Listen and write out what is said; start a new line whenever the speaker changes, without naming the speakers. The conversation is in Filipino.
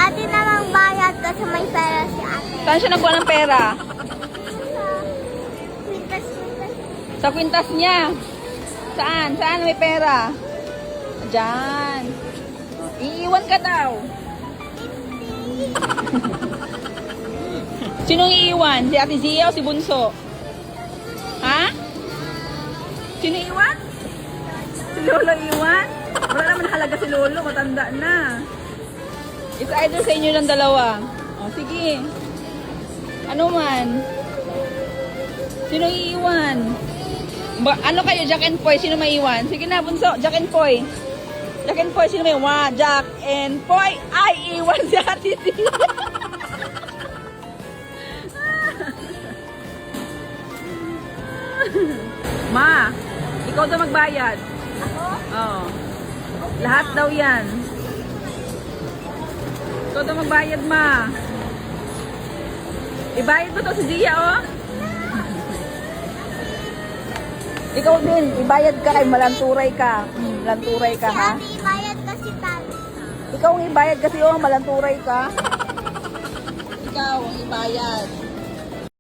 ate namang bayad kasi may pera si ate.
Saan siya nagkuha ng pera?
Quintas.
Sa kwintas niya. Saan? Saan may pera? Diyan. Iiwan ka daw. Sinong iiwan? Si Ate Zia o si Bunso? Ha? Sino iiwan? Si Lolo iiwan? Wala naman halaga si Lolo, matanda na. It's either sa inyo lang dalawa. O, sige. Ano man? Sino iiwan? Ano kayo, Jack and Poy? Sino maiiwan? Sige na, Bunso, Jack and Poy. Jack and Poy, sino maiiwan? Jack and Poy. Ay, iwan si Ate Zia. Ma, ikaw daw magbayad.
Ako?
Oo. Lahat daw yan. Ikaw daw magbayad, ma. Ibayad ko to si Zia, oh. Ikaw din, ibayad ka kay malanturay ka. Malanturay ka,
Si
ha?
ate ibayad kasi talo.
Ikaw ang ibayad kasi, oh, malanturay ka. Ikaw ang ibayad.